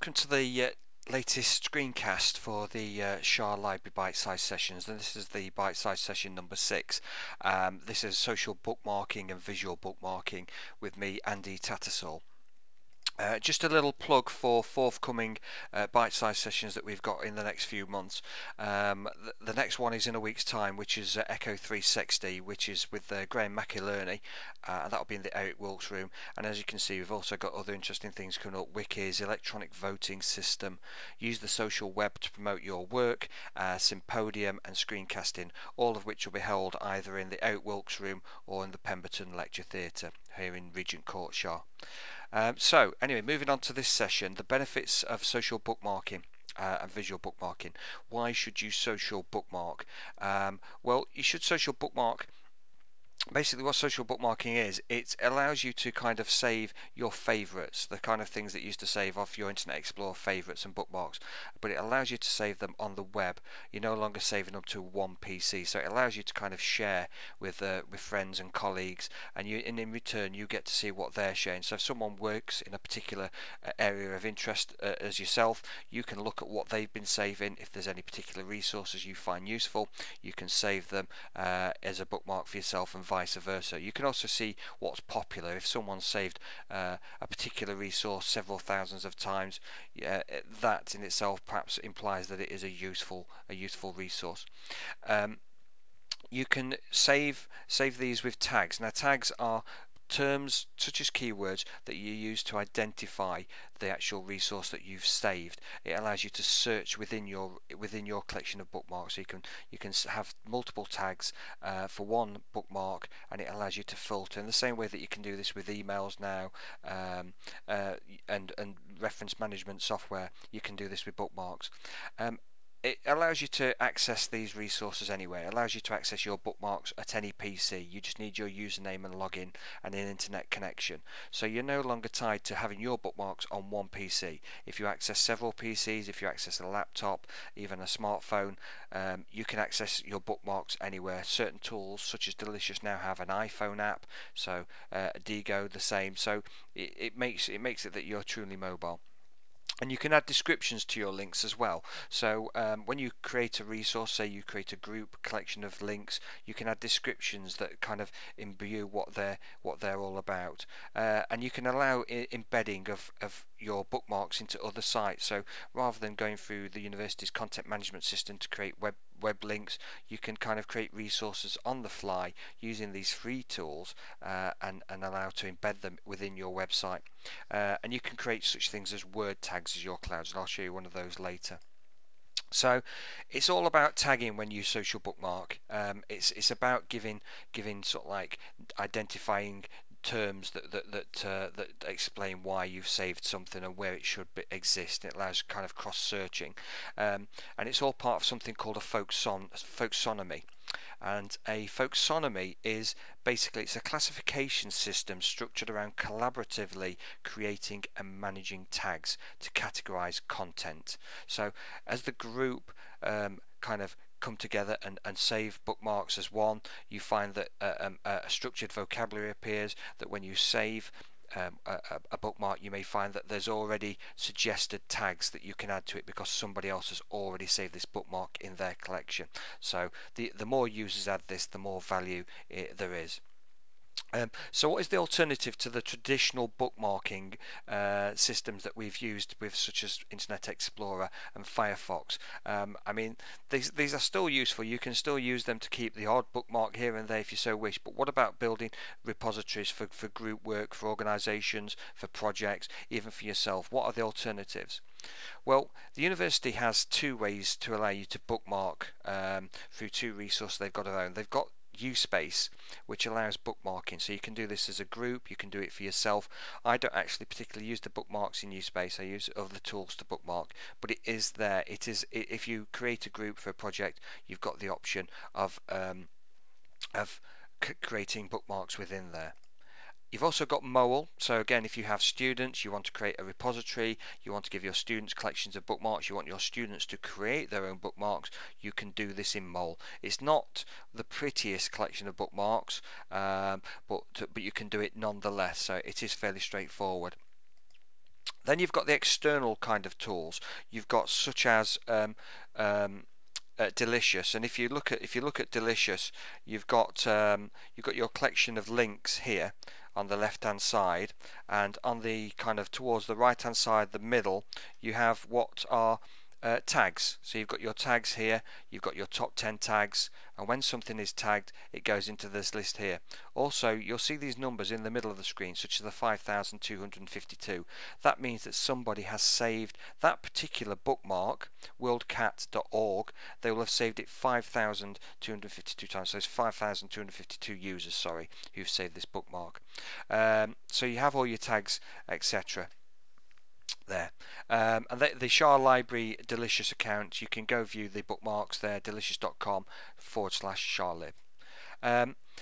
welcome to the latest screencast for the ScHARR Library Bite-Size Sessions, and this is the Bite-Size Session number 6. This is social bookmarking and visual bookmarking with me, Andy Tattersall. Just a little plug for forthcoming bite-sized sessions that we've got in the next few months. The next one is in a week's time, which is Echo 360, which is with Graham McIlerney, and that'll be in the Eric Wilkes room. And as you can see, we've also got other interesting things coming up: wikis, electronic voting system, use the social web to promote your work, symposium and screencasting, all of which will be held either in the Eric Wilkes room or in the Pemberton Lecture Theatre here in Regent Court, ScHARR. So anyway, moving on to this session, the benefits of social bookmarking and visual bookmarking. Why should you social bookmark? Well, you should social bookmark. Basically what social bookmarking is, it allows you to kind of save your favorites, the kind of things that you used to save off your Internet Explorer favorites and bookmarks, but it allows you to save them on the web. You're no longer saving them to one PC, so it allows you to kind of share with friends and colleagues, and in return you get to see what they're sharing. So if someone works in a particular area of interest as yourself, you can look at what they've been saving. If there's any particular resources you find useful, you can save them as a bookmark for yourself, and vice versa. You can also see what's popular. If someone's saved a particular resource several thousands of times, that in itself perhaps implies that it is a useful resource. You can save these with tags. Now, tags are terms such as keywords that you use to identify the actual resource that you've saved. It allows you to search within your collection of bookmarks. So you can have multiple tags for one bookmark, and it allows you to filter in the same way that you can do this with emails now, and reference management software. You can do this with bookmarks. It allows you to access these resources anywhere. It allows you to access your bookmarks at any PC. You just need your username and login and an internet connection. So you're no longer tied to having your bookmarks on one PC. If you access several PCs, if you access a laptop, even a smartphone, you can access your bookmarks anywhere. Certain tools such as Delicious now have an iPhone app, so Digo the same. So it makes it that you're truly mobile. And you can add descriptions to your links as well. So when you create a resource, say you create a group collection of links, you can add descriptions that kind of imbue what they're all about. And you can allow embedding of your bookmarks into other sites. So rather than going through the university's content management system to create web links, you can kind of create resources on the fly using these free tools, and allow to embed them within your website. And you can create such things as word tags as your clouds, and I'll show you one of those later. So it's all about tagging when you social bookmark. It's about giving sort of like identifying terms that explain why you've saved something and where it should exist. It allows kind of cross-searching, and it's all part of something called a folksonomy. And a folksonomy is basically, it's a classification system structured around collaboratively creating and managing tags to categorize content. So as the group kind of come together and save bookmarks as one, you find that a structured vocabulary appears, that when you save a bookmark, you may find that there's already suggested tags that you can add to it because somebody else has already saved this bookmark in their collection. So the more users add this, the more value there is. So what is the alternative to the traditional bookmarking systems that we've used with, such as Internet Explorer and Firefox? I mean, these are still useful. You can still use them to keep the odd bookmark here and there if you so wish, but what about building repositories for group work, for organisations, for projects, even for yourself? What are the alternatives? Well, the university has two ways to allow you to bookmark through two resources they've got around. They've got uSpace, which allows bookmarking, so you can do this as a group, you can do it for yourself. I don't actually particularly use the bookmarks in uSpace, I use other tools to bookmark, but it is there. It is, if you create a group for a project, you've got the option of creating bookmarks within there. You've also got mole, so again, if you have students, you want to create a repository, you want to give your students collections of bookmarks, you want your students to create their own bookmarks, you can do this in mole. It's not the prettiest collection of bookmarks, but you can do it nonetheless, so it is fairly straightforward. Then you've got the external kind of tools. You've got such as Delicious, and if you look at Delicious, you've got your collection of links here on the left hand side, and on the kind of towards the right hand side, the middle, you have what are tags. So you've got your tags here, you've got your top 10 tags, and when something is tagged, it goes into this list here. Also, you'll see these numbers in the middle of the screen, such as the 5,252. That means that somebody has saved that particular bookmark, worldcat.org. They will have saved it 5,252 times. So it's 5,252 users, sorry, who've saved this bookmark. So you have all your tags, etc. there. And the ScHARR Library Delicious account, you can go view the bookmarks there, delicious.com/ScHARRlib.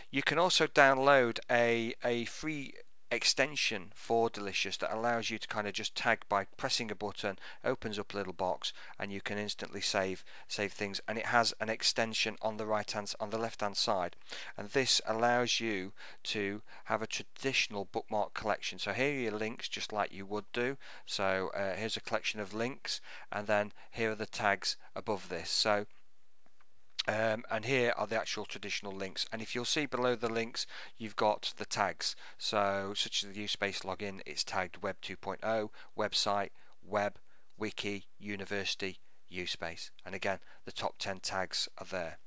You can also download a free extension for Delicious that allows you to kind of just tag by pressing a button, opens up a little box, and you can instantly save things. And it has an extension on the left hand side, and this allows you to have a traditional bookmark collection. So here are your links, just like you would do. So here's a collection of links, and then here are the tags above this. So and here are the actual traditional links, and if you'll see below the links, you've got the tags. So such as the uSpace login, it's tagged Web 2.0, website, web, wiki, university, uSpace, and again the top 10 tags are there.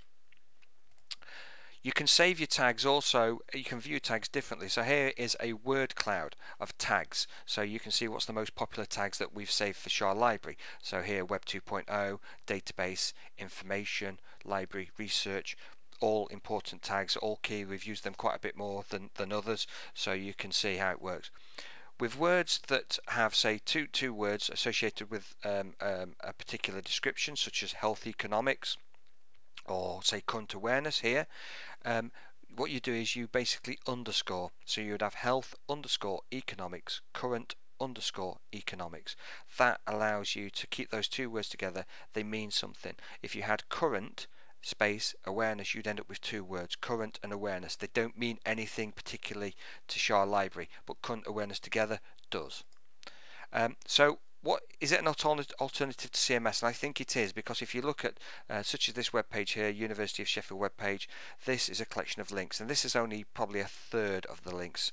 You can save your tags also, you can view tags differently. So here is a word cloud of tags. So you can see what's the most popular tags that we've saved for ScHARR Library. So here Web 2.0, database, information, library, research, all important tags, all key. We've used them quite a bit more than others, so you can see how it works. With words that have, say, two words associated with a particular description, such as health economics, or say current awareness here, what you do is you basically underscore. So you would have health underscore economics, current underscore economics. That allows you to keep those two words together. They mean something. If you had current space awareness, you'd end up with two words, current and awareness. They don't mean anything particularly to ScHARR Library, but current awareness together does. So what is it, an alternative to CMS? And I think it is, because if you look at such as this web page here, University of Sheffield web page, this is a collection of links, and this is only probably a third of the links.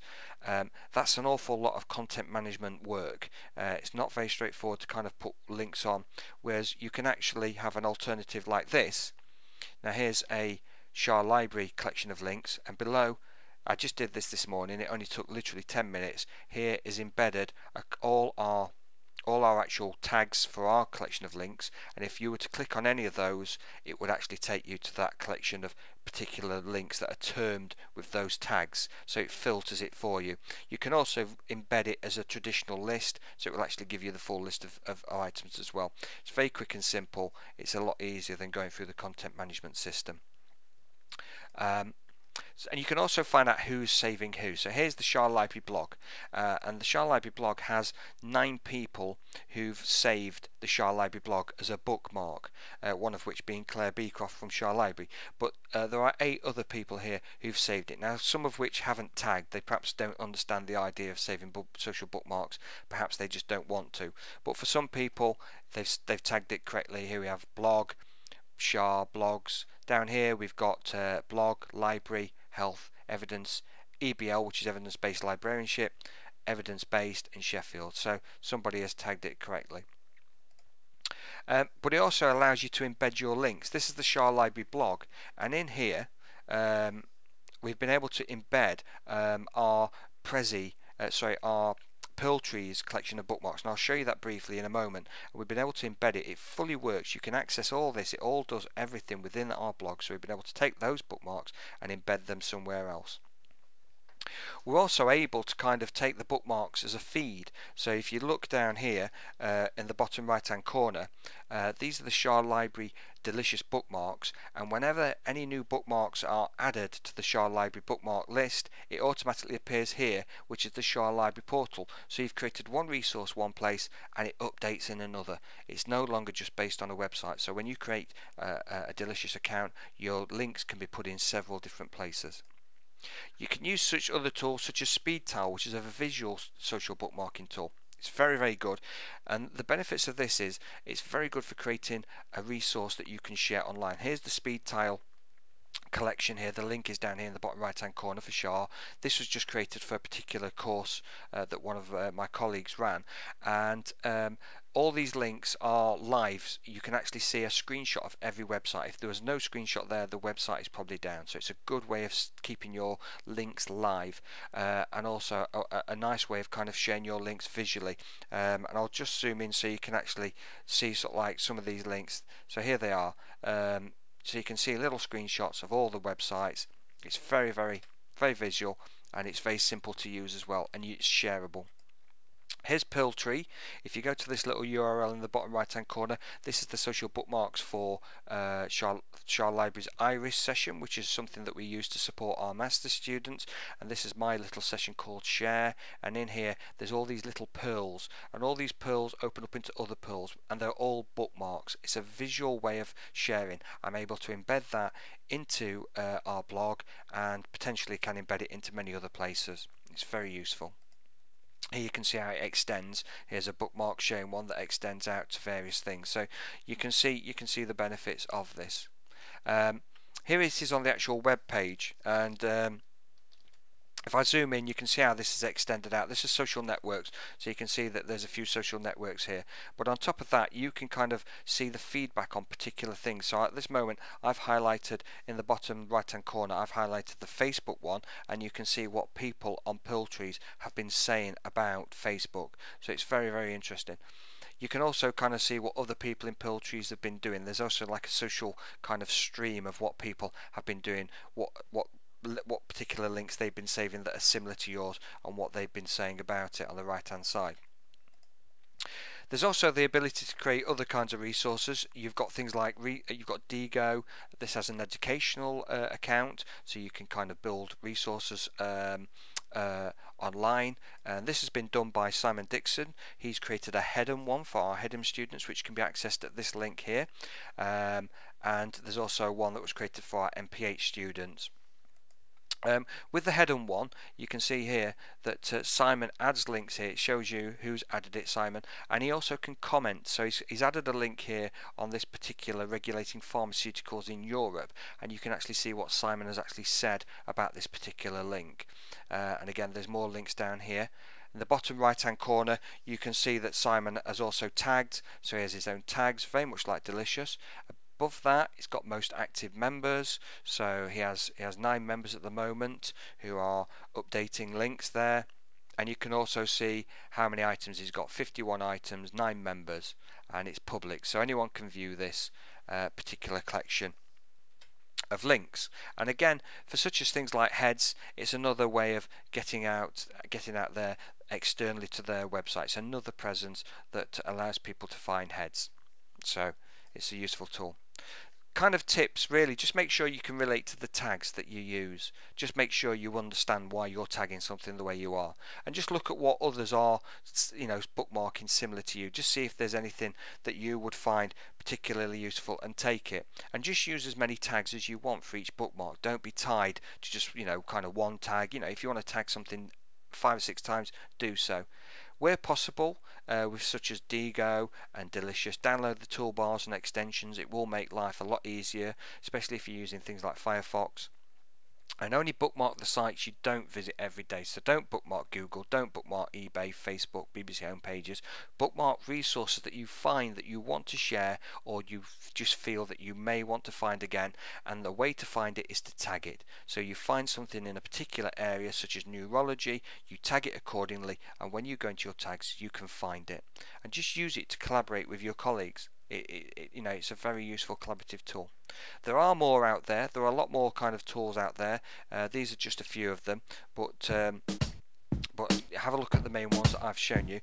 That's an awful lot of content management work. It's not very straightforward to kind of put links on, whereas you can actually have an alternative like this. Now here's a ScHARR Library collection of links, and below, I just did this morning, it only took literally 10 minutes. Here is embedded all our actual tags for our collection of links, and if you were to click on any of those, it would actually take you to that collection of particular links that are termed with those tags, so it filters it for you. You can also embed it as a traditional list, so it will actually give you the full list of items as well. It's very quick and simple. It's a lot easier than going through the content management system. And you can also find out who's saving who. So here's the ScHARR Library blog, and the ScHARR Library blog has 9 people who've saved the ScHARR Library blog as a bookmark, one of which being Claire Beecroft from ScHARR Library, but there are 8 other people here who've saved it. Now, some of which haven't tagged. They perhaps don't understand the idea of saving social bookmarks, perhaps they just don't want to, but for some people they've tagged it correctly. Here we have blog, ScHARR, blogs. Down here we've got blog, library, health, evidence, EBL, which is evidence-based librarianship, evidence-based, and Sheffield. So somebody has tagged it correctly. But it also allows you to embed your links. This is the ScHARR Library blog, and in here we've been able to embed our Pearl Trees collection of bookmarks, and I'll show you that briefly in a moment. We've been able to embed it. It fully works. You can access all this. It all does everything within our blog, so we've been able to take those bookmarks and embed them somewhere else. We're also able to kind of take the bookmarks as a feed. So if you look down here in the bottom right hand corner, these are the ScHARR Library Delicious bookmarks, and whenever any new bookmarks are added to the ScHARR Library bookmark list, it automatically appears here, which is the ScHARR Library portal. So you've created one resource one place and it updates in another. It's no longer just based on a website. So when you create a Delicious account, your links can be put in several different places. You can use such other tools such as SpeedTile, which is a visual social bookmarking tool. It's very, very good, and the benefits of this is it's very good for creating a resource that you can share online. Here's the speed tile collection here. The link is down here in the bottom right hand corner for ScHARR. This was just created for a particular course that one of my colleagues ran, and all these links are live. You can actually see a screenshot of every website. If there was no screenshot there, the website is probably down. So it's a good way of keeping your links live, and also a nice way of kind of sharing your links visually. And I'll just zoom in so you can actually see sort of like some of these links. So here they are. So you can see little screenshots of all the websites. It's very, very, very visual, and it's very simple to use as well, and it's shareable. Here's Pearltree. If you go to this little URL in the bottom right hand corner, this is the social bookmarks for ScHARR Library's Iris session, which is something that we use to support our master's students. And this is my little session called Share, and in here there's all these little pearls, and all these pearls open up into other pearls, and they're all bookmarks. It's a visual way of sharing. I'm able to embed that into our blog, and potentially can embed it into many other places. It's very useful. Here you can see how it extends. Here's a bookmark sharing one that extends out to various things. So you can see the benefits of this. Here it is on the actual web page, and if I zoom in, you can see how this is extended out. This is social networks, so you can see that there's a few social networks here. But on top of that, you can kind of see the feedback on particular things. So at this moment, I've highlighted in the bottom right-hand corner, I've highlighted the Facebook one, and you can see what people on Pearltrees have been saying about Facebook. So it's very, very interesting. You can also kind of see what other people in Pearltrees have been doing. There's also like a social kind of stream of what people have been doing, what particular links they've been saving that are similar to yours, and what they've been saying about it on the right hand side. There's also the ability to create other kinds of resources. You've got things like you've got Digo. This has an educational account, so you can kind of build resources online, and this has been done by Simon Dixon. He's created a Headham one for our Headham students, which can be accessed at this link here, and there's also one that was created for our MPH students. With the Headham one, you can see here that Simon adds links here. It shows you who's added it, Simon, and he also can comment. So he's added a link here on this particular regulating pharmaceuticals in Europe, and you can actually see what Simon has actually said about this particular link. And again, there's more links down here. In the bottom right hand corner, you can see that Simon has also tagged, so he has his own tags, very much like Delicious. Above that, he's got most active members, so he has 9 members at the moment who are updating links there, and you can also see how many items he's got. 51 items, 9 members, and it's public, so anyone can view this particular collection of links. And again, for such as things like heads, it's another way of getting out there externally to their websites, another presence that allows people to find heads. So it's a useful tool. Kind of tips, really, just make sure you can relate to the tags that you use. Just make sure you understand why you're tagging something the way you are, and just look at what others are, bookmarking similar to you. Just see if there's anything that you would find particularly useful and take it, and just use as many tags as you want for each bookmark. Don't be tied to just kind of one tag. If you want to tag something 5 or 6 times, do so. Where possible, with such as Digo and Delicious, download the toolbars and extensions. It will make life a lot easier, especially if you're using things like Firefox. And only bookmark the sites you don't visit every day. So don't bookmark Google, don't bookmark eBay, Facebook, BBC homepages. Bookmark resources that you find that you want to share, or you just feel that you may want to find again, and the way to find it is to tag it. So you find something in a particular area such as neurology, you tag it accordingly, and when you go into your tags you can find it, and just use it to collaborate with your colleagues. It's a very useful collaborative tool. There are more out there. There are a lot more kind of tools out there. These are just a few of them, but have a look at the main ones that I've shown you.